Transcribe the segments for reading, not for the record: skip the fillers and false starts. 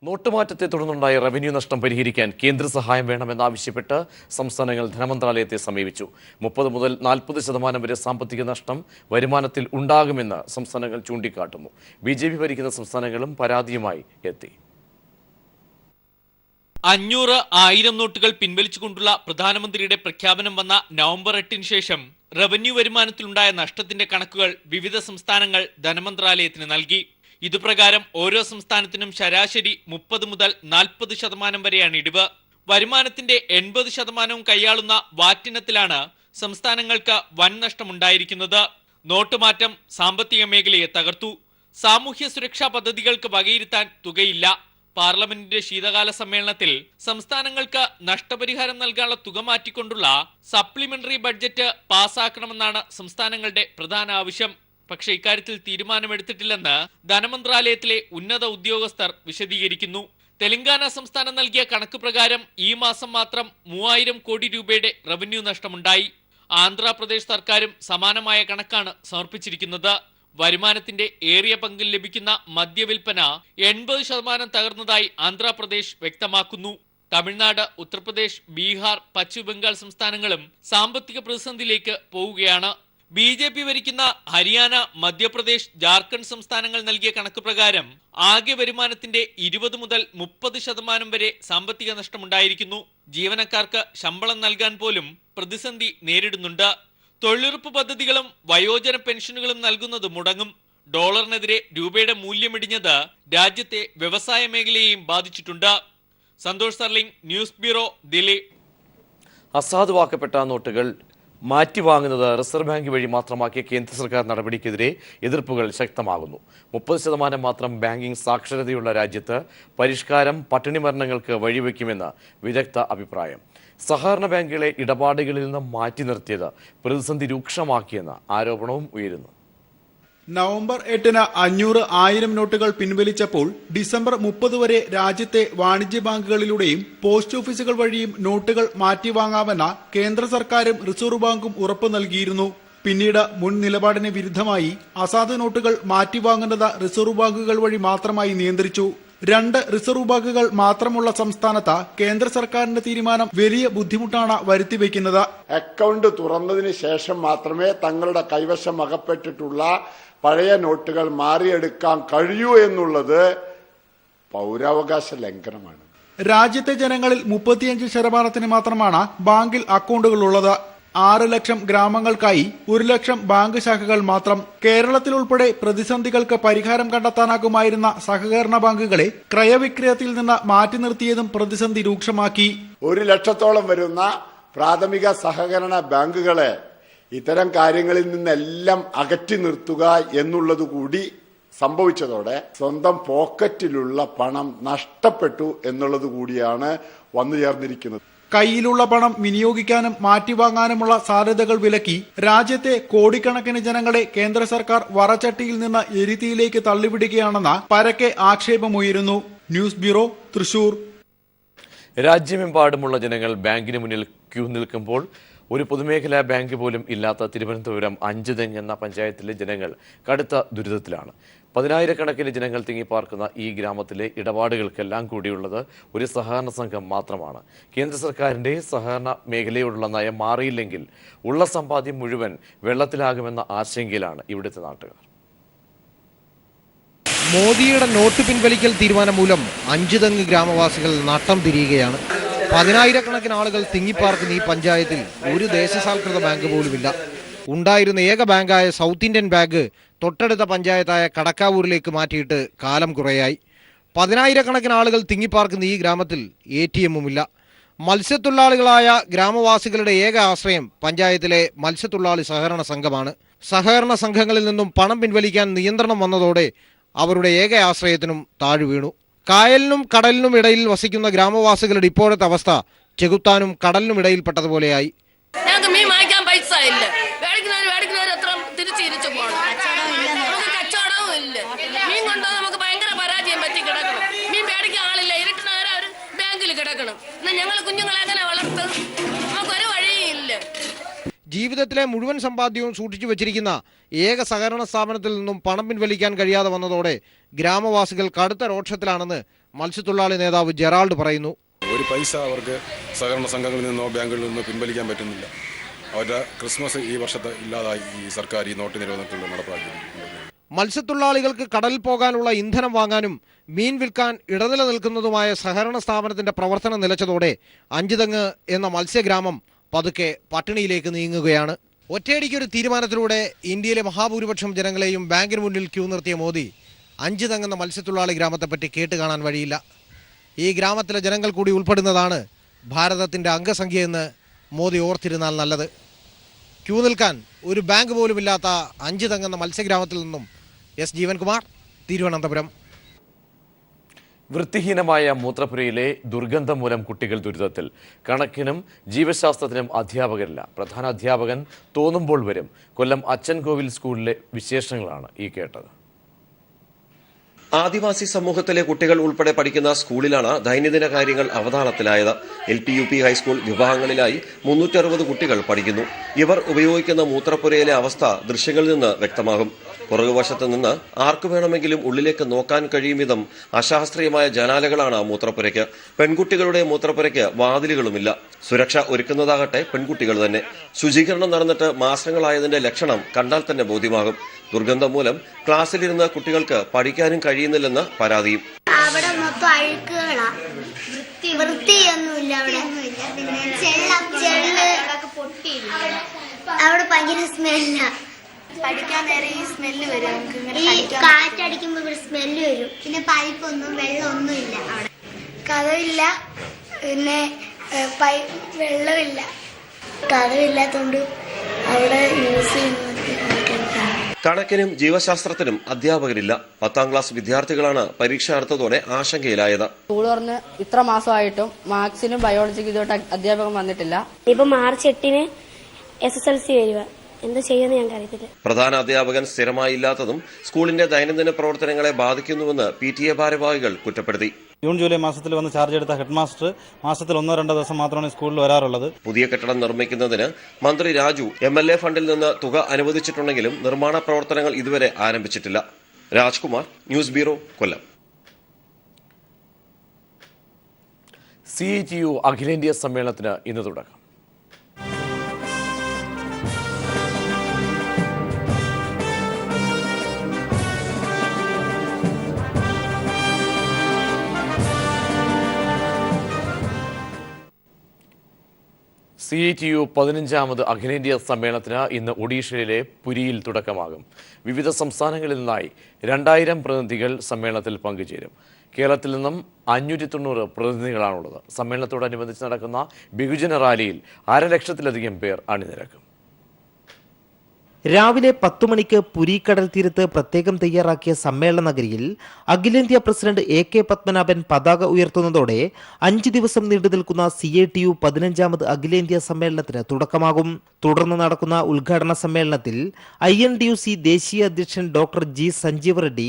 നോട്ടുമാറ്റത്തെ തുടർന്നുണ്ടായ റവന്യൂ നഷ്ടം പരിഹരിക്കാൻ കേന്ദ്ര സഹായം വേണമെന്നാവശ്യപ്പെട്ട് സംസ്ഥാനങ്ങൾ ധനമന്ത്രാലയത്തെ സമീപിച്ചു. 30 മുതൽ 40% വരെ സാമ്പത്തിക നഷ്ടം വരുമാനത്തിൽ ഉണ്ടാകുമെന്ന് സംസ്ഥാനങ്ങൾ ചൂണ്ടിക്കാട്ടുന്നു. BJP ഭരിക്കുന്ന സംസ്ഥാനങ്ങളും പരാതിയുമായി എത്തി. 500, 1000 നോട്ടുകൾ പിൻവലിച്ചുകൊണ്ടുള്ള പ്രധാനമന്ത്രിയുടെ പ്രഖ്യാപനം വന്ന നവംബർ 8-ന് ശേഷം റവന്യൂ വരുമാനത്തിലുണ്ടായ നഷ്ടത്തിന്റെ കണക്കുകൾ വിവിധ സംസ്ഥാനങ്ങൾ ധനമന്ത്രാലയത്തിന് നൽകി. ഇതുപ്രകാരം ഓരോ സംസ്ഥാനത്തിനും ശരാശരി 30 മുതൽ 40% വരെയാണ് ഇടിവ്. വരുമാനത്തിന്റെ 80% കൈയാളുന്ന വാറ്റിനത്തിലാണ് സംസ്ഥാനങ്ങൾക്ക് വൻ നഷ്ടമുണ്ടായിരിക്കുന്നത്. നോട്ടുമാറ്റം സാമ്പത്തിക മേഖലയെ തകർത്തു. സാമൂഹ്യ സുരക്ഷാ പദ്ധതികൾക്ക് വകയിരുത്താൻ തുകയില്ല. പാർലമെന്റിന്റെ ശീതകാല സമ്മേളനത്തിൽ സംസ്ഥാനങ്ങൾക്ക് നഷ്ടപരിഹാരം നൽകാനുള്ള തുക മാറ്റിക്കൊണ്ടുള്ള സപ്ലിമെന്ററി ബഡ്ജറ്റ് പാസാക്കണമെന്നാണ് സംസ്ഥാനങ്ങളുടെ പ്രധാന ആവശ്യം. പക്ഷേ ഇക്കാര്യത്തിൽ തീരുമാനമെടുത്തിട്ടില്ലെന്ന് ധനമന്ത്രാലയത്തിലെ ഉന്നത ഉദ്യോഗസ്ഥർ വിശദീകരിക്കുന്നു. തെലങ്കാന സംസ്ഥാനം നൽകിയ കണക്ക് പ്രകാരം ഈ മാസം മാത്രം 3000 കോടി രൂപയുടെ റവന്യൂ നഷ്ടമുണ്ടായി. ആന്ധ്രാപ്രദേശ് സർക്കാരും സമാനമായ കണക്കാണ് സമർപ്പിച്ചിരിക്കുന്നത്. വരുമാനത്തിന്റെ ഏറിയ പങ്കിൽ ലഭിക്കുന്ന മദ്യവിൽപ്പന 80% തകർന്നതായി ആന്ധ്രാപ്രദേശ് വ്യക്തമാക്കുന്നു. തമിഴ്നാട്, ഉത്തർപ്രദേശ്, ബീഹാർ, പശ്ചിമ ബംഗാൾ സംസ്ഥാനങ്ങളും സാമ്പത്തിക പ്രതിസന്ധിയിലേക്ക് പോവുകയാണ്. BJP ഭരിക്കുന്ന ഹരിയാന, മധ്യപ്രദേശ്, ജാർഖണ്ഡ് സംസ്ഥാനങ്ങൾ നൽകിയ കണക്ക് പ്രകാരം ആകെ വരുമാനത്തിന്റെ 20 മുതൽ 30% വരെ സാമ്പത്തിക നഷ്ടമുണ്ടായിരിക്കുന്നു. ജീവനക്കാർക്ക് ശമ്പളം നൽകാൻ പോലും പ്രതിസന്ധി നേരിടുന്നുണ്ട്. തൊഴിലുറപ്പ് പദ്ധതികളും വയോജന പെൻഷനുകളും നൽകുന്നത് മുടങ്ങും. ഡോളറിനെതിരെ രൂപയുടെ മൂല്യമിടിഞ്ഞത് രാജ്യത്തെ വ്യവസായ മേഖലയെയും ബാധിച്ചിട്ടുണ്ട്. Santhosh സർലിംഗ്, news bureau, Delhi. അസാധുവാക്കപ്പെട്ട നോട്ടുകൾ മാറ്റിവാങ്ങുന്നത് റിസർവ് ബാങ്ക് വഴി മാത്രമാക്കിയ കേന്ദ്ര സർക്കാർ നടപടിക്കെതിരെ എതിർപ്പുകൾ ശക്തമാകുന്നു. 30% മാത്രം ബാങ്കിംഗ് സാക്ഷരതയുള്ള രാജ്യത്ത് പരിഷ്കാരം പട്ടിണി മരണങ്ങൾക്ക് വഴിവെക്കുമെന്ന് വിദഗ്ധ അഭിപ്രായം. സഹകരണ ബാങ്കുകളെ ഇടപാടുകളിൽ നിന്ന് മാറ്റി നിർത്തിയത് പ്രതിസന്ധി രൂക്ഷമാക്കിയെന്ന ആരോപണവും ഉയരുന്നു. നവംബർ 8-ന് 500, 1000 നോട്ടുകൾ പിൻവലിച്ചപ്പോൾ ഡിസംബർ 30 വരെ രാജ്യത്തെ വാണിജ്യ ബാങ്കുകളിലൂടെയും പോസ്റ്റ് ഓഫീസുകൾ വഴിയും നോട്ടുകൾ മാറ്റിവാങ്ങാമെന്ന കേന്ദ്ര സർക്കാരും റിസർവ് ബാങ്കും ഉറപ്പു നൽകിയിരുന്നു. പിന്നീട് മുൻ നിലപാടിന് വിരുദ്ധമായി അസാധു നോട്ടുകൾ മാറ്റിവാങ്ങുന്നത് റിസർവ് ബാങ്കുകൾ വഴി മാത്രമായി നിയന്ത്രിച്ചു. 2 റിസർവ് ബാങ്കുകൾ മാത്രമുള്ള സംസ്ഥാനത്ത് കേന്ദ്ര സർക്കാരിന്റെ തീരുമാനം വലിയ ബുദ്ധിമുട്ടാണ് വരുത്തിവെക്കുന്നത്. അക്കൗണ്ട് തുറന്നതിന് ശേഷം മാത്രമേ തങ്ങളുടെ കൈവശം അകപ്പെട്ടിട്ടുള്ള പഴയ നോട്ടുകൾ മാറിയെടുക്കാൻ കഴിയൂ എന്നുള്ളത് പൗരാവകാശ ലംഘനമാണ്. രാജ്യത്തെ ജനങ്ങളിൽ 35% മാത്രമാണ് ബാങ്കിൽ അക്കൗണ്ടുകൾ ഉള്ളത്. 6 ലക്ഷം ഗ്രാമങ്ങൾക്കായി 1 ലക്ഷം ബാങ്ക് ശാഖകൾ മാത്രം. കേരളത്തിൽ ഉൾപ്പെടെ പ്രതിസന്ധികൾക്ക് പരിഹാരം കണ്ടെത്താനാകുമായിരുന്ന സഹകരണ ബാങ്കുകളെ ക്രയവിക്രയത്തിൽ നിന്ന് മാറ്റി നിർത്തിയതും പ്രതിസന്ധി രൂക്ഷമാക്കി. 1 ലക്ഷത്തോളം വരുന്ന പ്രാഥമിക സഹകരണ ബാങ്കുകളെ ഇത്തരം കാര്യങ്ങളിൽ നിന്നെല്ലാം അകറ്റി നിർത്തുക എന്നുള്ളത് കൂടി സംഭവിച്ചതോടെ സ്വന്തം പോക്കറ്റിലുള്ള പണം നഷ്ടപ്പെട്ടു എന്നുള്ളത് കൂടിയാണ് വന്നു ചേർന്നിരിക്കുന്നത്. കയ്യിലുള്ള പണം വിനിയോഗിക്കാനും മാറ്റിവാങ്ങാനുമുള്ള സാധ്യതകൾ വിലക്കി രാജ്യത്തെ കോടിക്കണക്കിന് ജനങ്ങളെ കേന്ദ്ര സർക്കാർ വറച്ചട്ടിയിൽ നിന്ന് എരിതിയിലേക്ക് തള്ളിവിടുകയാണെന്ന പരക്കെ ആക്ഷേപമുയരുന്നു. News bureau, Thrissur. രാജ്യമെമ്പാടുമുള്ള ജനങ്ങൾ ബാങ്കിന് മുന്നിൽ ക്യൂ നിൽക്കുമ്പോൾ ഒരു പൊതുമേഖലാ ബാങ്ക് പോലും ഇല്ലാത്ത തിരുവനന്തപുരം 5 തെങ്ങ് എന്ന പഞ്ചായത്തിലെ ജനങ്ങൾ കടുത്ത ദുരിതത്തിലാണ്. 10,000-കണക്കിന് ജനങ്ങൾ തിങ്ങിപ്പാർക്കുന്ന ഈ ഗ്രാമത്തിലെ ഇടപാടുകൾക്കെല്ലാം കൂടിയുള്ളത് ഒരു സഹകരണ സംഘം മാത്രമാണ്. കേന്ദ്ര സർക്കാരിൻ്റെ സഹകരണ മേഖലയോടുള്ള നയം മാറിയില്ലെങ്കിൽ ഉള്ള സമ്പാദ്യം മുഴുവൻ വെള്ളത്തിലാകുമെന്ന ആശങ്കയിലാണ് ഇവിടുത്തെ നാട്ടുകാർ. മോദിയുടെ നോട്ട് പിൻവലിക്കൽ തീരുമാനം മൂലം 5 തെങ്ങ് ഗ്രാമവാസികൾ നട്ടം തിരിയുകയാണ്. 10,000-കണക്കിന് ആളുകൾ തിങ്ങിപ്പാർക്കുന്ന ഈ പഞ്ചായത്തിൽ ഒരു ദേശസാൽകൃത ബാങ്ക് പോലുമില്ല. ഉണ്ടായിരുന്ന ഏക ബാങ്കായ സൗത്ത് ഇന്ത്യൻ ബാങ്ക് തൊട്ടടുത്ത പഞ്ചായത്തായ കടക്കാവൂരിലേക്ക് മാറ്റിയിട്ട് കാലം കുറയായി. 10,000-കണക്കിന് ആളുകൾ തിങ്ങിപ്പാർക്കുന്ന ഈ ഗ്രാമത്തിൽ ATM-ഉമില്ല. മത്സ്യത്തൊഴിലാളികളായ ഗ്രാമവാസികളുടെ ഏക ആശ്രയം പഞ്ചായത്തിലെ മത്സ്യത്തൊഴിലാളി സഹകരണ സംഘമാണ്. സഹകരണ സംഘങ്ങളിൽ നിന്നും പണം പിൻവലിക്കാൻ നിയന്ത്രണം വന്നതോടെ അവരുടെ ഏക ആശ്രയത്തിനും താഴ്വീണു. കായലിനും കടലിനും ഇടയിൽ വസിക്കുന്ന ഗ്രാമവാസികളുടെ ഇപ്പോഴത്തെ അവസ്ഥ ചെകുത്താനും കടലിനും ഇടയിൽപ്പെട്ടതുപോലെയായി. ഞങ്ങൾക്ക് മീൻ വാങ്ങിക്കാൻ പൈസ ഇല്ല. മേടിക്കുന്നവർ എത്ര തിരിച്ചു പോകണം. നമുക്ക് കച്ചവടവും ഇല്ല. മീൻ കൊണ്ടോ നമുക്ക് ഭയങ്കര പരാജയം പറ്റി കിടക്കണം. മീൻ മേടിക്കാൻ ആളില്ല. ഇരുട്ടുന്നവരെ അവർ ബാങ്കിൽ കിടക്കണം. എന്നാൽ ഞങ്ങൾ കുഞ്ഞുങ്ങളെ എങ്ങനെ വളർത്തും? നമുക്കൊരു വഴിയില്ല. ജീവിതത്തിലെ മുഴുവൻ സമ്പാദ്യവും സൂക്ഷിച്ചു വെച്ചിരിക്കുന്ന ഏക സഹകരണ സ്ഥാപനത്തിൽ നിന്നും പണം പിൻവലിക്കാൻ കഴിയാതെ വന്നതോടെ ഗ്രാമവാസികൾ കടുത്ത രോക്ഷത്തിലാണെന്ന് മത്സ്യത്തൊഴിലാളി നേതാവ് ജെറാൾഡ് പറയുന്നു. ഒരു പൈസ അവർക്ക് സഹകരണ സംഘങ്ങളിൽ നിന്നോ ബാങ്കുകളിൽ നിന്നോ പിൻവലിക്കാൻ പറ്റുന്നില്ല. അവരുടെ ക്രിസ്മസ് ഈ വർഷത്തെ ഇല്ലാതായി ഈ സർക്കാർ ഈ നോട്ട് നിരോധനത്തിലൂടെ നടപ്പാക്കിയിട്ടുണ്ട്. മത്സ്യത്തൊഴിലാളികൾക്ക് കടലിൽ പോകാനുള്ള ഇന്ധനം വാങ്ങാനും മീൻ വിൽക്കാൻ ഇടനില നിൽക്കുന്നതുമായ സഹകരണ സ്ഥാപനത്തിന്റെ പ്രവർത്തനം നിലച്ചതോടെ അഞ്ചുതെങ്ങ് എന്ന മത്സ്യഗ്രാമം പതുക്കെ പട്ടിണിയിലേക്ക് നീങ്ങുകയാണ്. ഒറ്റയടിക്കൊരു തീരുമാനത്തിലൂടെ ഇന്ത്യയിലെ മഹാഭൂരിപക്ഷം ജനങ്ങളെയും ബാങ്കിന് മുന്നിൽ ക്യൂ നിർത്തിയ മോദി അഞ്ചുതെങ്ങ് എന്ന മത്സ്യത്തൊഴിലാളി ഗ്രാമത്തെപ്പറ്റി കേട്ട് കാണാൻ വഴിയില്ല. ഈ ഗ്രാമത്തിലെ ജനങ്ങൾ കൂടി ഉൾപ്പെടുന്നതാണ് ഭാരതത്തിന്റെ അംഗസംഖ്യയെന്ന് മോദി ഓർത്തിരുന്നാൽ നല്ലത്. ക്യൂ നിൽക്കാൻ ഒരു ബാങ്ക് പോലുമില്ലാത്ത അഞ്ചുതെങ്ങ് എന്ന മത്സ്യഗ്രാമത്തിൽ നിന്നും എസ് ജീവൻകുമാർ, തിരുവനന്തപുരം. വൃത്തിഹീനമായ മൂത്രപ്പുരയിലെ ദുർഗന്ധം മൂലം കുട്ടികൾ ദുരിതത്തിൽ. കണക്കിനും ജീവശാസ്ത്രത്തിനും അധ്യാപകരില്ല. പ്രധാന അധ്യാപകൻ തോന്നുമ്പോൾ വരും. കൊല്ലം അച്ചൻകോവിൽ സ്കൂളിലെ വിശേഷങ്ങളാണ് ഈ കേട്ടത്. ആദിവാസി സമൂഹത്തിലെ കുട്ടികൾ ഉൾപ്പെടെ പഠിക്കുന്ന സ്കൂളിലാണ് ദൈനംദിന കാര്യങ്ങൾ അവതാളത്തിലായത്. LP, UP, ഹൈസ്കൂൾ വിഭാഗങ്ങളിലായി 360 കുട്ടികൾ പഠിക്കുന്നു. ഇവർ ഉപയോഗിക്കുന്ന മൂത്രപ്പുരയിലെ അവസ്ഥ ദൃശ്യങ്ങളിൽ നിന്ന് വ്യക്തമാകും. പുറകുവശത്ത് നിന്ന് ആർക്കു വേണമെങ്കിലും ഉള്ളിലേക്ക് നോക്കാൻ കഴിയും വിധം അശാസ്ത്രീയമായ ജനാലകളാണ് മൂത്രപ്പുരയ്ക്ക്. പെൺകുട്ടികളുടെ മൂത്രപ്പുരയ്ക്ക് വാതിലുകളുമില്ല. സുരക്ഷ ഒരുക്കുന്നതാകട്ടെ പെൺകുട്ടികൾ തന്നെ. ശുചീകരണം നടന്നിട്ട് മാസങ്ങളായതിന്റെ ലക്ഷണം കണ്ടാൽ തന്നെ ബോധ്യമാകും. ദുർഗന്ധം മൂലം ക്ലാസ്സിലിരുന്ന് കുട്ടികൾക്ക് പഠിക്കാനും കഴിയുന്നില്ലെന്ന് പരാതിയും. അവിടെ മൊത്തം അഴുക്കുകളാ, വൃത്തിയൊന്നുമില്ല. അവിടെ ഭയങ്കര സ്മെല്ല. പഠിക്കാൻ നേരം ഈ സ്മെല്ല് വരും. ഈ കാറ്റടിക്കുമ്പോ ഇവിടെ സ്മെല്ല് വരും. പിന്നെ പൈപ്പൊന്നും വെള്ളമൊന്നും ഇല്ല. അവിടെ കഥവില്ല, പിന്നെ വെള്ളമില്ല. കഥവില്ലാത്തോണ്ട് അവിടെ യൂസ് ചെയ്യുന്നത്. കണക്കിനും ജീവശാസ്ത്രത്തിനും അധ്യാപകരില്ല. 10ാം ക്ലാസ് വിദ്യാർത്ഥികളാണ് പരീക്ഷ അടുത്തതോടെ ആശങ്കയിലായത്. സ്കൂൾ തുറന്ന് ഇത്ര മാസമായിട്ടും മാത്സിനും ബയോളജിക്കും ഇതുമായിട്ട് അധ്യാപകൻ വന്നിട്ടില്ല. ഇപ്പൊ മാർച്ച് 8-ന് SSLC വരിക. എന്താ ചെയ്യുമെന്ന് ഞങ്ങൾക്ക് അറിയത്തില്ല. പ്രധാന അധ്യാപകൻ സ്ഥിരമായി ഇല്ലാത്തതും സ്കൂളിന്റെ ദൈനംദിന പ്രവർത്തനങ്ങളെ ബാധിക്കുന്നുവെന്ന് PTA ഭാരവാഹികൾ കുറ്റപ്പെടുത്തി. ജൂൺ ജൂലൈ മാസത്തിൽ വന്ന് ചാർജ് എടുത്ത ഹെഡ് മാസ്റ്റർ മാസത്തിൽ 1-2 ദിവസം മാത്രമാണ് സ്കൂളിൽ വരാറുള്ളത്. പുതിയ കെട്ടിടം നിർമ്മിക്കുന്നതിന് മന്ത്രി രാജു MLA ഫണ്ടിൽ നിന്ന് തുക അനുവദിച്ചിട്ടുണ്ടെങ്കിലും നിർമ്മാണ പ്രവർത്തനങ്ങൾ ഇതുവരെ ആരംഭിച്ചിട്ടില്ല. രാജ്കുമാർ, ന്യൂസ് ബ്യൂറോ, കൊല്ലം. CITU അഖിലേന്ത്യാ സമ്മേളനത്തിന് ഇന്ന് തുടക്കം. CITU 15ാമത് അഖിലേന്ത്യാ സമ്മേളനത്തിന് ഇന്ന് ഒഡീഷയിലെ പുരിയിൽ തുടക്കമാകും. വിവിധ സംസ്ഥാനങ്ങളിൽ നിന്നായി 2000 പ്രതിനിധികൾ സമ്മേളനത്തിൽ പങ്കുചേരും. കേരളത്തിൽ നിന്നും 590 പ്രതിനിധികളാണുള്ളത്. സമ്മേളനത്തോടനുബന്ധിച്ച് നടക്കുന്ന ബഹുജന റാലിയിൽ 1,00,000-ലധികം പേർ അണിനിരക്കും. രാവിലെ 10 മണിക്ക് പുരി കടൽ തീരത്ത് പ്രത്യേകം തയ്യാറാക്കിയ സമ്മേളന നഗരിയിൽ അഖിലേന്ത്യാ പ്രസിഡന്റ് AK പത്മനാഭൻ പതാക ഉയർത്തുന്നതോടെ 5 ദിവസം നീണ്ടു നിൽക്കുന്ന CITU 15ാമത് അഖിലേന്ത്യാ സമ്മേളനത്തിന് തുടക്കമാകും. തുടർന്ന് നടക്കുന്ന ഉദ്ഘാടന സമ്മേളനത്തിൽ INTUC ദേശീയ അധ്യക്ഷൻ doctor G Sanjeev Reddy,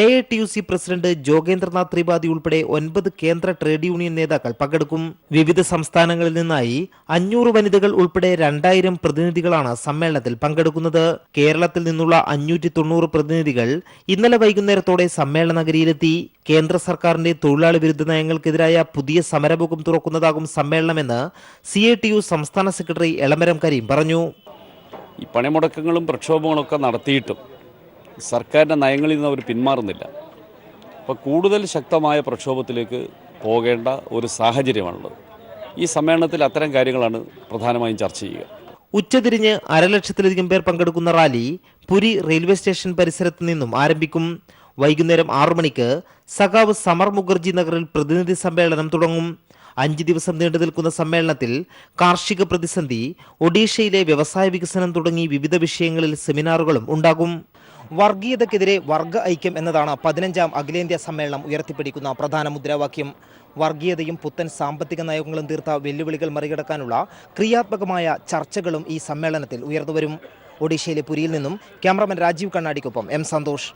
AITUC president Jogendranath Tripathi ഉൾപ്പെടെ 9 കേന്ദ്ര ട്രേഡ് യൂണിയൻ നേതാക്കൾ പങ്കെടുക്കും. വിവിധ സംസ്ഥാനങ്ങളിൽ നിന്നായി 500 വനിതകൾ ഉൾപ്പെടെ 2000 പ്രതിനിധികളാണ് സമ്മേളനത്തിൽ പങ്കെടുക്കുന്നത്. കേരളത്തിൽ നിന്നുള്ള 590 പ്രതിനിധികൾ ഇന്നലെ വൈകുന്നേരത്തോടെ സമ്മേളന നഗരിയിലെത്തി. കേന്ദ്ര സർക്കാരിന്റെ തൊഴിലാളി വിരുദ്ധ നയങ്ങൾക്കെതിരായ പുതിയ സമരമുഖം തുറക്കുന്നതാകും സമ്മേളനമെന്ന് CITU സംസ്ഥാന സെക്രട്ടറി എളമരം കരീം പറഞ്ഞു. ഈ പണിമുടക്കങ്ങളും പ്രക്ഷോഭങ്ങളൊക്കെ നടത്തിയിട്ടും സർക്കാരിൻ്റെ നയങ്ങളിൽ നിന്ന് അവർ പിന്മാറുന്നില്ല. അപ്പോൾ കൂടുതൽ ശക്തമായ പ്രക്ഷോഭത്തിലേക്ക് പോകേണ്ട ഒരു സാഹചര്യമാണുള്ളത്. ഈ സമ്മേളനത്തിൽ അത്തരം കാര്യങ്ങളാണ് പ്രധാനമായും ചർച്ച ചെയ്യുക. ഉച്ചതിരിഞ്ഞ് 1,00,000-ലധികം പേർ പങ്കെടുക്കുന്ന റാലി പുരി റെയിൽവേ സ്റ്റേഷൻ പരിസരത്ത് നിന്നും ആരംഭിക്കും. വൈകുന്നേരം 6 മണിക്ക് സഖാവ് സമർ മുഖർജി നഗറിൽ പ്രതിനിധി സമ്മേളനം തുടങ്ങും. 5 ദിവസം നീണ്ടു നിൽക്കുന്ന സമ്മേളനത്തിൽ കാർഷിക പ്രതിസന്ധി, ഒഡീഷയിലെ വ്യവസായ വികസനം തുടങ്ങി വിവിധ വിഷയങ്ങളിൽ സെമിനാറുകളും ഉണ്ടാകും. വർഗീയതയ്ക്കെതിരെ വർഗ ഐക്യം എന്നതാണ് 15ാം അഖിലേന്ത്യാ സമ്മേളനം ഉയർത്തിപ്പിടിക്കുന്ന പ്രധാന മുദ്രാവാക്യം. വർഗീയതയും പുത്തൻ സാമ്പത്തിക നയങ്ങളും തീർത്ത വെല്ലുവിളികൾ മറികടക്കാനുള്ള ക്രിയാത്മകമായ ചർച്ചകളും ഈ സമ്മേളനത്തിൽ ഉയർന്നുവരും. ഒഡീഷയിലെ പുരിയിൽ നിന്നും ക്യാമറമാൻ രാജീവ് കണ്ണാടിക്കൊപ്പം M സന്തോഷ്.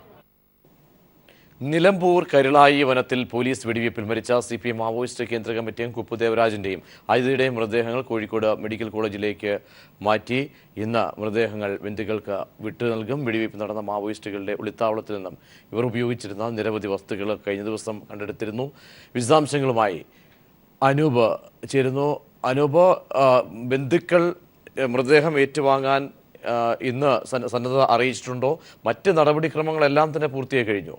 നിലമ്പൂർ കരുളായി വനത്തിൽ പോലീസ് വെടിവയ്പിൽ മരിച്ച CPM മാവോയിസ്റ്റ് കേന്ദ്ര കമ്മിറ്റി അംഗം കുപ്പു ദേവരാജിന്റെയും അജിതയുടെയും മൃതദേഹങ്ങൾ കോഴിക്കോട് മെഡിക്കൽ കോളേജിലേക്ക് മാറ്റി. ഇന്ന് മൃതദേഹങ്ങൾ ബന്ധുക്കൾക്ക് വിട്ടു നൽകും. വെടിവയ്പ് നടന്ന മാവോയിസ്റ്റുകളുടെ ഒളിത്താവളത്തിൽ നിന്നും ഇവർ ഉപയോഗിച്ചിരുന്ന നിരവധി വസ്തുക്കൾ കഴിഞ്ഞ ദിവസം കണ്ടെടുത്തിരുന്നു. വിശദാംശങ്ങളുമായി അനൂപ് ചേരുന്നു. അനൂപ്, ബന്ധുക്കൾ മൃതദേഹം ഏറ്റുവാങ്ങാൻ ഇന്ന് സന്നദ്ധത അറിയിച്ചിട്ടുണ്ടോ? മറ്റ് നടപടിക്രമങ്ങളെല്ലാം തന്നെ പൂർത്തിയായി കഴിഞ്ഞു?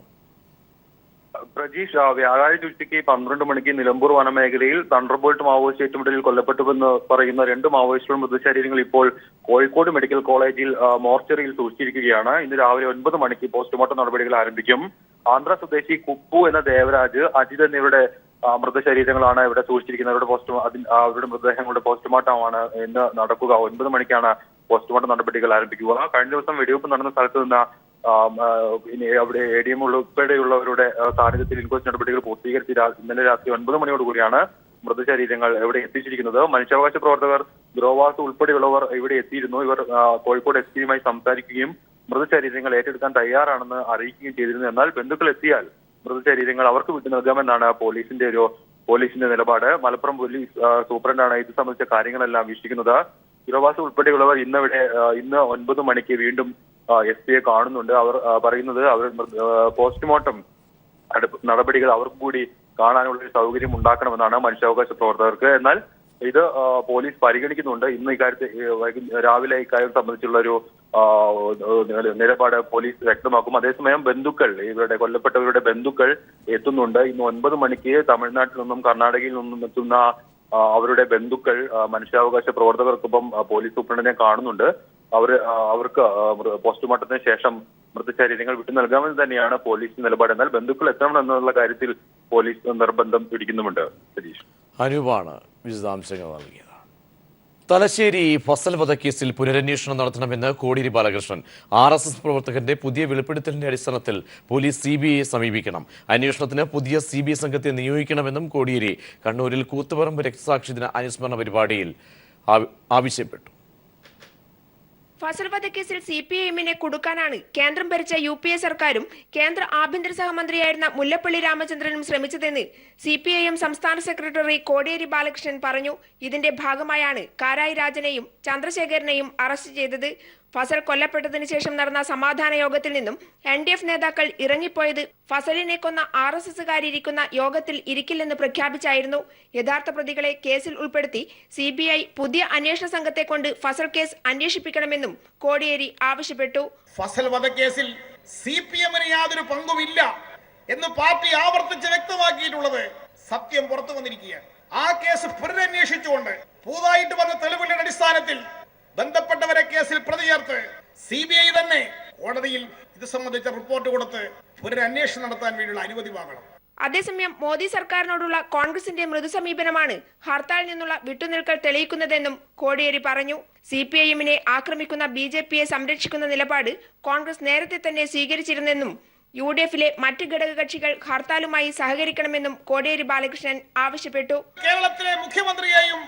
പ്രജീഷ്, വ്യാഴാഴ്ച ഉച്ചയ്ക്ക് 12 മണിക്ക് നിലമ്പൂർ വനമേഖലയിൽ തണ്ടർബോൾട്ട് മാവോയിസ്റ്റ് ഏറ്റുമുട്ടലിൽ കൊല്ലപ്പെട്ടുവെന്ന് പറയുന്ന 2 മാവോയിസ്റ്റുകളുടെ മൃതശരീരങ്ങൾ ഇപ്പോൾ കോഴിക്കോട് മെഡിക്കൽ കോളേജിൽ മോർച്ചറിയിൽ സൂക്ഷിച്ചിരിക്കുകയാണ്. ഇന്ന് രാവിലെ 9 മണിക്ക് പോസ്റ്റ്മോർട്ടം നടപടികൾ ആരംഭിക്കും. ആന്ധ്ര സ്വദേശി കുപ്പു എന്ന ദേവരാജ്, അജിത് എന്നിവരുടെ മൃതശരീരങ്ങളാണ് ഇവിടെ സൂക്ഷിച്ചിരിക്കുന്നത്. അവരുടെ മൃതദേഹങ്ങളുടെ പോസ്റ്റ്മോർട്ടമാണ് ഇന്ന് നടക്കുക. 9 മണിക്കാണ് പോസ്റ്റ്മോർട്ടം നടപടികൾ ആരംഭിക്കുക. കഴിഞ്ഞ ദിവസം വെടിവെപ്പ് നടന്ന സ്ഥലത്ത് നിന്ന് അവിടെ ADM ഉൾപ്പെടെയുള്ളവരുടെ സാന്നിധ്യത്തിൽ ഇൻക്വസ്റ്റ് നടപടികൾ പൂർത്തീകരിച്ച് ഇന്നലെ രാത്രി 9 മണിയോടുകൂടിയാണ് മൃതശരീരങ്ങൾ ഇവിടെ എത്തിച്ചിരിക്കുന്നത്. മനുഷ്യാവകാശ പ്രവർത്തകർ, ഗ്രോവാസ് ഉൾപ്പെടെയുള്ളവർ ഇവിടെ എത്തിയിരുന്നു. ഇവർ കോഴിക്കോട് SP-യുമായി സംസാരിക്കുകയും മൃതശരീരങ്ങൾ ഏറ്റെടുക്കാൻ തയ്യാറാണെന്ന് അറിയിക്കുകയും ചെയ്തിരുന്നു. എന്നാൽ ബന്ധുക്കൾ എത്തിയാൽ മൃതശരീരങ്ങൾ അവർക്ക് വിട്ടു നൽകാമെന്നാണ് പോലീസിന്റെ നിലപാട്. മലപ്പുറം പോലീസ് സൂപ്രണ്ടാണ് ഇത് സംബന്ധിച്ച കാര്യങ്ങളെല്ലാം വീക്ഷിക്കുന്നത്. ഗ്രോവാസ് ഉൾപ്പെടെയുള്ളവർ ഇന്ന് 9 മണിക്ക് വീണ്ടും SP-യെ കാണുന്നുണ്ട്. അവർ പറയുന്നത് അവർ പോസ്റ്റ്മോർട്ടം നടപടികൾ അവർക്ക് കൂടി കാണാനുള്ള ഒരു സൗകര്യം ഉണ്ടാക്കണമെന്നാണ് മനുഷ്യാവകാശ പ്രവർത്തകർക്ക്. എന്നാൽ ഇത് പോലീസ് പരിഗണിക്കുന്നുണ്ട്. ഇന്ന് രാവിലെ ഇക്കാര്യം സംബന്ധിച്ചുള്ള ഒരു നിലപാട് പോലീസ് വ്യക്തമാക്കും. അതേസമയം ബന്ധുക്കൾ, ഇവരുടെ കൊല്ലപ്പെട്ടവരുടെ ബന്ധുക്കൾ എത്തുന്നുണ്ട്. ഇന്ന് 9 മണിക്ക് തമിഴ്നാട്ടിൽ നിന്നും കർണാടകയിൽ നിന്നും എത്തുന്ന അവരുടെ ബന്ധുക്കൾ മനുഷ്യാവകാശ പ്രവർത്തകർക്കൊപ്പം പോലീസ് സൂപ്രണ്ടിനെ കാണുന്നുണ്ട്. അവർക്ക് പോസ്റ്റ്മോർട്ടത്തിന് ശേഷം മൃതശരീരങ്ങൾ വിട്ടു നൽകാമെന്ന് തന്നെയാണ് പോലീസ് നിലപാട്. എന്നാൽ ബന്ധുക്കൾ എത്തണമെന്നുള്ള കാര്യത്തിൽ പോലീസ് നിർബന്ധം പിടിക്കുന്നുമുണ്ട്. സതീഷ്, അനൂപാണ് വിശദാംശങ്ങൾ നൽകിയത്. തലശ്ശേരി ഫസൽ വധക്കേസിൽ പുനരന്വേഷണം നടത്തണമെന്ന് കോടിയേരി ബാലകൃഷ്ണൻ. RSS പ്രവർത്തകന്റെ പുതിയ വെളിപ്പെടുത്തലിന്റെ അടിസ്ഥാനത്തിൽ പോലീസ് CBIയെ സമീപിക്കണം. അന്വേഷണത്തിന് പുതിയ CBI സംഘത്തെ നിയോഗിക്കണമെന്നും കോടിയേരി കണ്ണൂരിൽ കൂത്തുപറമ്പ് രക്തസാക്ഷി ദിന അനുസ്മരണ പരിപാടിയിൽ ആവശ്യപ്പെട്ടു. ഫസൽ വധക്കേസിൽ CPIഎമ്മിനെ കുടുക്കാനാണ് കേന്ദ്രം ഭരിച്ച UPA സർക്കാരും കേന്ദ്ര ആഭ്യന്തര സഹമന്ത്രിയായിരുന്ന മുല്ലപ്പള്ളി രാമചന്ദ്രനും ശ്രമിച്ചതെന്ന് CPIഎം സംസ്ഥാന സെക്രട്ടറി കോടിയേരി ബാലകൃഷ്ണൻ പറഞ്ഞു. ഇതിന്റെ ഭാഗമായാണ് കാരായി രാജനെയും ചന്ദ്രശേഖരനെയും അറസ്റ്റ് ചെയ്തത്. ഫസൽ കൊല്ലപ്പെട്ടതിന് ശേഷം നടന്ന സമാധാന യോഗത്തിൽ നിന്നും NDF നേതാക്കൾ ഇറങ്ങിപ്പോയത് ഫസലിനെ കൊന്ന RSSകാരിയിരിക്കുന്ന യോഗത്തിൽ ഇരിക്കില്ലെന്ന് പ്രഖ്യാപിച്ചായിരുന്നു. യഥാർത്ഥ പ്രതികളെ കേസിൽ ഉൾപ്പെടുത്തി CBI പുതിയ അന്വേഷണ സംഘത്തെ കൊണ്ട് ഫസൽ കേസ് അന്വേഷിപ്പിക്കണമെന്നും കോടിയേരി ആവശ്യപ്പെട്ടു. ഫസൽ വധക്കേസിൽ CPMന് യാതൊരു പങ്കുമില്ല എന്ന് പാർട്ടി ആവർത്തിച്ച് വ്യക്തമാക്കിയിട്ടുള്ളത് സത്യം പുറത്തു വന്നിരിക്കുകയാണ്. ആ കേസ് പുനരന്വേഷിച്ചുകൊണ്ട് പുതുതായിട്ട് വന്ന തെളിവുകളുടെ അടിസ്ഥാനത്തിൽ ബന്ധപ്പെട്ടവരെ കേസിൽ പ്രതി ചേർത്ത് CBI തന്നെ കോടതിയിൽ ഇത് സംബന്ധിച്ച റിപ്പോർട്ട് കൊടുത്ത് പുനരന്വേഷണം നടത്താൻ വേണ്ടിയുള്ള അനുമതി വാങ്ങണം. അതേസമയം മോദി സർക്കാരിനോടുള്ള കോൺഗ്രസിന്റെ മൃദു സമീപനമാണ് ഹർത്താലിൽ നിന്നുള്ള വിട്ടുനിൽക്കൽ തെളിയിക്കുന്നതെന്നും കോടിയേരി പറഞ്ഞു. CPIഎമ്മിനെ ആക്രമിക്കുന്ന BJPയെ സംരക്ഷിക്കുന്ന നിലപാട് കോൺഗ്രസ് നേരത്തെ തന്നെ സ്വീകരിച്ചിരുന്നെന്നും UDFിലെ മറ്റ് ഘടകകക്ഷികൾ ഹർത്താലുമായി സഹകരിക്കണമെന്നും കോടിയേരി ബാലകൃഷ്ണൻ ആവശ്യപ്പെട്ടു. കേരളത്തിലെ മുഖ്യമന്ത്രിയെയും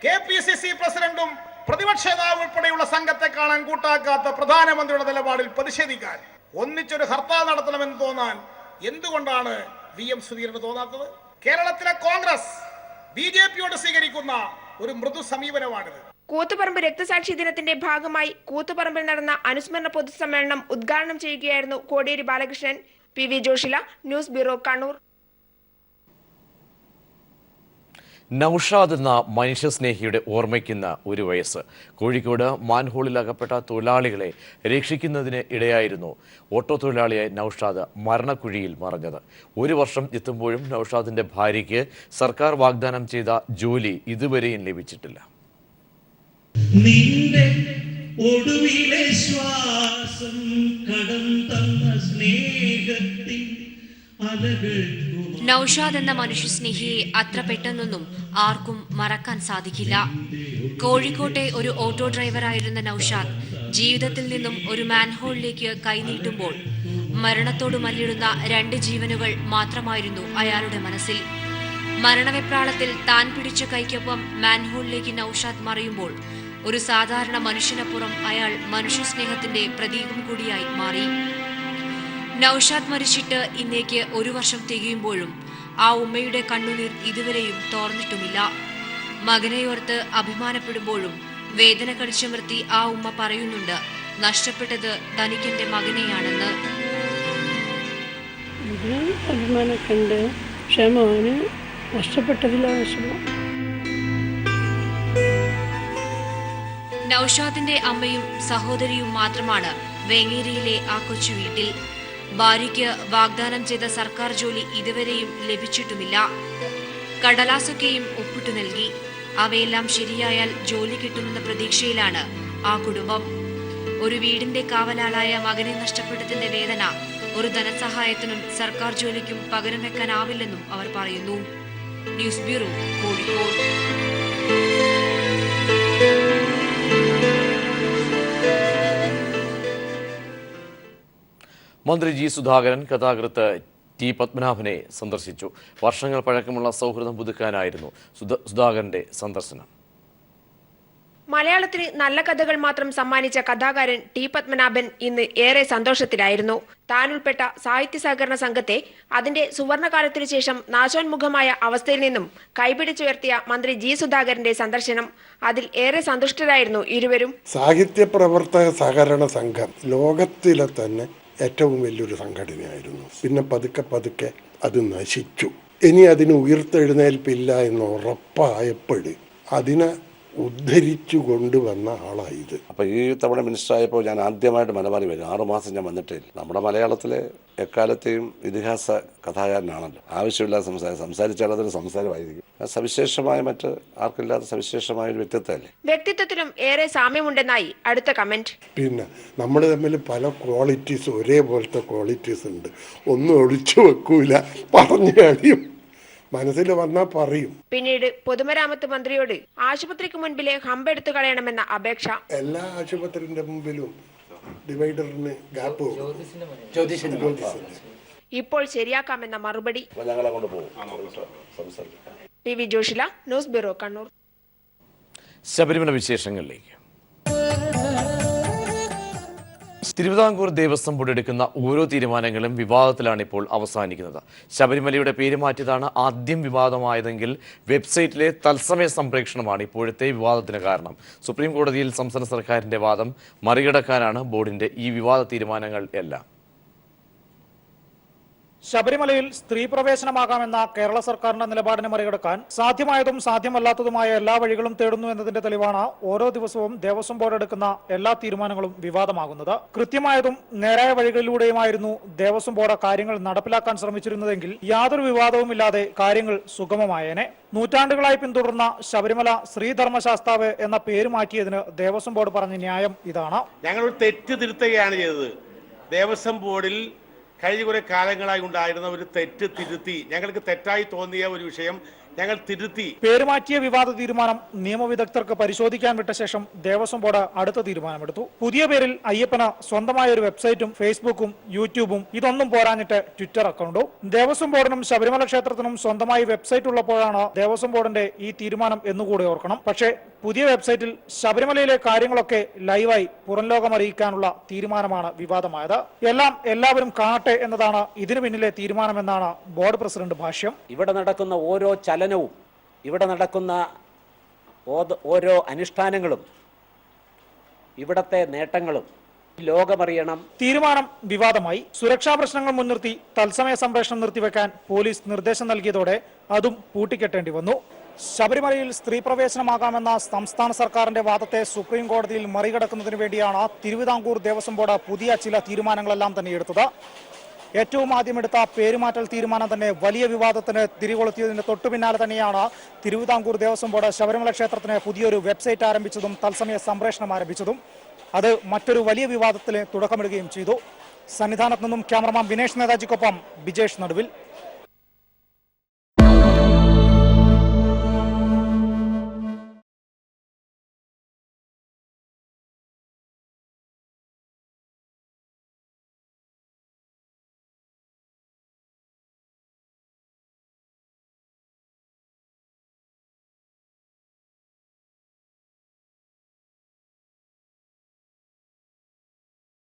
KPCC പ്രസിഡന്റും പ്രതിപക്ഷ നേതാവ് ഉൾപ്പെടെയുള്ള സംഘത്തെ കാണാൻ കൂട്ടാക്കാത്ത പ്രധാനമന്ത്രിയുടെ നിലപാടിൽ പ്രതിഷേധിക്കാൻ ഒന്നിച്ചൊരു ഹർത്താൽ നടത്തണമെന്ന് തോന്നാൻ എന്തുകൊണ്ടാണ് VM സുധീരന് തോന്നാത്തത്? കേരളത്തിലെ കോൺഗ്രസ് BJPയോട് സ്വീകരിക്കുന്ന ഒരു മൃദു സമീപനമാണിത്. കൂത്തുപറമ്പ് രക്തസാക്ഷി ദിനത്തിന്റെ ഭാഗമായി കൂത്തുപറമ്പിൽ നടന്ന അനുസ്മരണ പൊതുസമ്മേളനം ഉദ്ഘാടനം ചെയ്യുകയായിരുന്നു Kodiyeri Balakrishnan. PV Joshila, news bureau, Kannur. Naushad എന്ന മനുഷ്യസ്നേഹിയുടെ ഓർമ്മയ്ക്കിന്ന് 1 വയസ്സ്. കോഴിക്കോട് മാൻഹോളിൽ അകപ്പെട്ട തൊഴിലാളികളെ രക്ഷിക്കുന്നതിന് ഇടയായിരുന്നു ഓട്ടോ തൊഴിലാളിയായ നൌഷാദ് മരണക്കുഴിയിൽ മറഞ്ഞത്. 1 വർഷം എത്തുമ്പോഴും നൌഷാദിന്റെ ഭാര്യയ്ക്ക് സർക്കാർ വാഗ്ദാനം ചെയ്ത ജോലി ഇതുവരെയും ലഭിച്ചിട്ടില്ല. ഒടുവിലെ ശ്വാസം കടം തന്ന സ്നേഹത്തിൻ അലകൾ. നൌഷാദ് എന്ന മനുഷ്യസ്നേഹിയെ അത്ര പെട്ടെന്നൊന്നും ആർക്കും മറക്കാൻ സാധിക്കില്ല. കോഴിക്കോട്ടെ ഒരു ഓട്ടോ ഡ്രൈവറായിരുന്ന നൌഷാദ് ജീവിതത്തിൽ നിന്നും ഒരു മാൻഹോളിലേക്ക് കൈനീട്ടുമ്പോൾ മരണത്തോട് മല്ലിടുന്ന 2 ജീവനുകൾ മാത്രമായിരുന്നു അയാളുടെ മനസ്സിൽ. മരണവെപ്രാളത്തിൽ താൻ പിടിച്ച കൈക്കൊപ്പം മാൻഹോളിലേക്ക് നൌഷാദ് മറിയുമ്പോൾ ഒരു സാധാരണ മനുഷ്യനപ്പുറം അയാൾ മനുഷ്യസ്നേഹത്തിന്റെ പ്രതീകം കൂടിയായി മാറി. നൌഷാദ് മരിച്ചിട്ട് ഇന്നേക്ക് 1 വർഷം തികയുമ്പോഴും ആ ഉമ്മയുടെ കണ്ണുനീർ ഇതുവരെയും തോർന്നിട്ടുമില്ല. മകനെയോർത്ത് അഭിമാനപ്പെടുമ്പോഴും വേദന കടിച്ചമർത്തി ആ ഉമ്മ പറയുന്നുണ്ട്, നഷ്ടപ്പെട്ടത് തനിക്കെന്റെ മകനെയാണെന്ന്. അഭിമാനമൊക്കെ ഉണ്ട്, പക്ഷെ മോന് നഷ്ടപ്പെട്ടതില്ല വിഷമം. നൌഷാദിന്റെ അമ്മയും സഹോദരിയും മാത്രമാണ് വേങ്ങേരിയിലെ ആ കൊച്ചു വീട്ടിൽ. ഭാര്യയ്ക്ക് വാഗ്ദാനം ചെയ്ത സർക്കാർ ജോലി ഇതുവരെയും ലഭിച്ചിട്ടുമില്ല. കടലാസൊക്കെയും ഒപ്പിട്ടു നൽകി. അവയെല്ലാം ശരിയായാൽ ജോലി കിട്ടുമെന്ന പ്രതീക്ഷയിലാണ് ആ കുടുംബം. ഒരു വീടിന്റെ കാവലാളായ മകനെ നഷ്ടപ്പെട്ടതിന്റെ വേദന ഒരു ധനസഹായത്തിനും സർക്കാർ ജോലിക്കും പകരം വെക്കാനാവില്ലെന്നും അവർ പറയുന്നു. News bureau, Kozhikode. മന്ത്രി ജി സുധാകരൻ ഗതാഗതത്ത് ടി പത്മനാഭനെ സന്ദർശിച്ചു. വർഷങ്ങൾ പഴക്കമുള്ള സൗഹൃദം പുതുക്കാനായിരുന്നു സുധാകരന്റെ സന്ദർശനം. മലയാളത്തിന് നല്ല കഥകൾ മാത്രം സമ്മാനിച്ച കഥാകാരൻ ടി പത്മനാഭൻ ഇന്ന് ഏറെ സന്തോഷത്തിലായിരുന്നു. താനുൾപ്പെട്ട സാഹിത്യ സഹകരണ സംഘത്തെ അതിന്റെ സുവർണകാലത്തിനു ശേഷം നാശോന്മുഖമായ അവസ്ഥയിൽ നിന്നും കൈപിടിച്ചുയർത്തിയ മന്ത്രി ജി സുധാകരന്റെ സന്ദർശനം, അതിൽ ഏറെ സന്തുഷ്ടരായിരുന്നു ഇരുവരും. സാഹിത്യ പ്രവർത്തക സഹകരണ സംഘം ലോകത്തിലെ തന്നെ ഏറ്റവും വലിയൊരു സംഘടനയായിരുന്നു. പിന്നെ പതുക്കെ അത് നശിച്ചു. ഇനി അതിന് ഉയർത്തെഴുന്നേൽപ്പില്ല എന്ന് ഉറപ്പായപ്പോൾ അതിനെ ഉദ്ധരിച്ചു കൊണ്ടുവന്ന ആളായത്. അപ്പോൾ ഈ തവണ മിനിസ്റ്റർ ആയപ്പോൾ ഞാൻ ആദ്യമായിട്ട് മലബാറി വരും. 6 മാസം ഞാൻ വന്നിട്ടില്ല. നമ്മുടെ മലയാളത്തിലെ എക്കാലത്തെയും ഇതിഹാസ കഥാകാരനാണല്ലോ. ആവശ്യമില്ലാതെ സംസാരിച്ചാൽ അതൊരു സംസാരമായിരിക്കും. സവിശേഷമായ മറ്റ് ആർക്കില്ലാത്ത സവിശേഷമായ ഒരു വ്യക്തിത്വമല്ലേ. വ്യക്തിത്വത്തിലും ഏറെ സാമ്യമുണ്ടെന്നായി അടുത്ത കമന്റ്. പിന്നെ നമ്മൾ തമ്മിൽ പല ക്വാളിറ്റീസ്, ഒരേപോലത്തെ ക്വാളിറ്റീസ് ഉണ്ട്. ഒന്നും ഒളിച്ചു വെക്കൂല, പറഞ്ഞു കഴിയും, മനസ്സിൽ വന്നാൽ പറയും. പിന്നീട് പൊതുമരാമത്ത് മന്ത്രിയോട് ആശുപത്രിക്ക് മുൻപിലെ ഹമ്പ് എടുത്തു കളയണമെന്ന അപേക്ഷ. എല്ലാ ആശുപത്രിന്റെ മുമ്പിലും ഡിവൈഡറിന് ഗ്യാപ്പ് ഇപ്പോൾ ശരിയാക്കാമെന്ന മറുപടി. TV Joshila, news bureau, Kannur. Sabarimala വിശേഷങ്ങളിലേക്ക്. തിരുവിതാംകൂർ ദേവസ്വം ബോർഡ് എടുക്കുന്ന ഓരോ തീരുമാനങ്ങളും വിവാദത്തിലാണ് ഇപ്പോൾ അവസാനിക്കുന്നത്. ശബരിമലയുടെ പേര് മാറ്റിയതാണ് ആദ്യം വിവാദമായതെങ്കിൽ വെബ്സൈറ്റിലെ തത്സമയ സംപ്രേഷണമാണ് ഇപ്പോഴത്തെ വിവാദത്തിന് കാരണം. സുപ്രീം കോടതിയിൽ സംസ്ഥാന സർക്കാരിന്റെ വാദം മറികടക്കാനാണ് ബോർഡിന്റെ ഈ വിവാദ തീരുമാനങ്ങൾ എല്ലാം. ശബരിമലയിൽ സ്ത്രീ പ്രവേശനമാകാമെന്ന കേരള സർക്കാരിന്റെ നിലപാടിനെ മറികടക്കാൻ സാധ്യമായതും സാധ്യമല്ലാത്തതുമായ എല്ലാ വഴികളും തേടുന്നു എന്നതിന്റെ തെളിവാണ് ഓരോ ദിവസവും ദേവസ്വം ബോർഡ് എടുക്കുന്ന എല്ലാ തീരുമാനങ്ങളും വിവാദമാകുന്നത്. കൃത്യമായതും നേരായ വഴികളിലൂടെയുമായിരുന്നു ദേവസ്വം ബോർഡ് കാര്യങ്ങൾ നടപ്പിലാക്കാൻ ശ്രമിച്ചിരുന്നതെങ്കിൽ യാതൊരു വിവാദവുമില്ലാതെ കാര്യങ്ങൾ സുഗമമായേനെ. നൂറ്റാണ്ടുകളായി പിന്തുടർന്ന ശബരിമല ശ്രീധർമ്മശാസ്താവ് എന്ന പേര് മാറ്റിയതിന് ദേവസ്വം ബോർഡ് പറഞ്ഞ ന്യായം ഇതാണ്. ഞങ്ങൾ തെറ്റ് തിരുത്തുകയാണ് ചെയ്തത്. ദേവസ്വം ബോർഡിൽ കഴിഞ്ഞ കുറെ കാലങ്ങളായി ഉണ്ടായിരുന്ന ഒരു തെറ്റ് തിരുത്തി, ഞങ്ങൾക്ക് തെറ്റായി തോന്നിയ ഒരു വിഷയം ഞങ്ങൾ തിരുത്തി. പേരുമാറ്റിയ വിവാദ തീരുമാനം നിയമവിദഗ്ധർക്ക് പരിശോധിക്കാൻ വിട്ട ശേഷം ദേവസ്വം ബോർഡ് അടുത്ത തീരുമാനമെടുത്തു. പുതിയ പേരിൽ അയ്യപ്പന് സ്വന്തമായ ഒരു വെബ്സൈറ്റും ഫേസ്ബുക്കും യൂട്യൂബും, ഇതൊന്നും പോരാഞ്ഞിട്ട് ട്വിറ്റർ അക്കൗണ്ടും. ദേവസ്വം ബോർഡിനും ശബരിമല ക്ഷേത്രത്തിനും സ്വന്തമായി വെബ്സൈറ്റ് ഉള്ളപ്പോഴാണ് ദേവസ്വം ബോർഡിന്റെ ഈ തീരുമാനം എന്നുകൂടി ഓർക്കണം. പക്ഷേ പുതിയ വെബ്സൈറ്റിൽ ശബരിമലയിലെ കാര്യങ്ങളൊക്കെ ലൈവായി പുറം ലോകം അറിയിക്കാനുള്ള തീരുമാനമാണ് വിവാദമായത്. എല്ലാം എല്ലാവരും കാണട്ടെ എന്നതാണ് ഇതിനു പിന്നിലെ തീരുമാനമെന്നാണ് ബോർഡ് പ്രസിഡന്റ് ഭാഷ്യം. ഇവിടെ നടക്കുന്ന ഓരോ ചലനവും, ഇവിടെ നടക്കുന്ന ഓരോ അനുഷ്ഠാനങ്ങളും, ഇവിടത്തെ നേട്ടങ്ങളും ലോകമറിയണം. തീരുമാനം വിവാദമായി. സുരക്ഷാ പ്രശ്നങ്ങൾ മുൻനിർത്തി തത്സമയ സംപ്രേഷണം നിർത്തിവെക്കാൻ പോലീസ് നിർദ്ദേശം നൽകിയതോടെ അതും പൂട്ടിക്കെട്ടേണ്ടി വന്നു. ശബരിമലയിൽ സ്ത്രീ പ്രവേശനമാകാമെന്ന സംസ്ഥാന സർക്കാരിന്റെ വാദത്തെ സുപ്രീം കോടതിയിൽ മറികടക്കുന്നതിന് വേണ്ടിയാണ് തിരുവിതാംകൂർ ദേവസ്വം ബോർഡ് പുതിയ ചില തീരുമാനങ്ങളെല്ലാം തന്നെ എടുത്തത്. ഏറ്റവും ആദ്യം എടുത്ത പേരുമാറ്റൽ തീരുമാനം തന്നെ വലിയ വിവാദത്തിന് തിരികൊളുത്തിയതിന് തൊട്ടു പിന്നാലെ തന്നെയാണ് തിരുവിതാംകൂർ ദേവസ്വം ബോർഡ് ശബരിമല ക്ഷേത്രത്തിന് പുതിയൊരു വെബ്സൈറ്റ് ആരംഭിച്ചതും തത്സമയ സംപ്രേഷണം ആരംഭിച്ചതും. അത് മറ്റൊരു വലിയ വിവാദത്തിന് തുടക്കമിടുകയും ചെയ്തു. സന്നിധാനത്ത് നിന്നും ക്യാമറമാൻ വിനേഷ് നേതാജിക്കൊപ്പം ബിജേഷ് നടുവിൽ.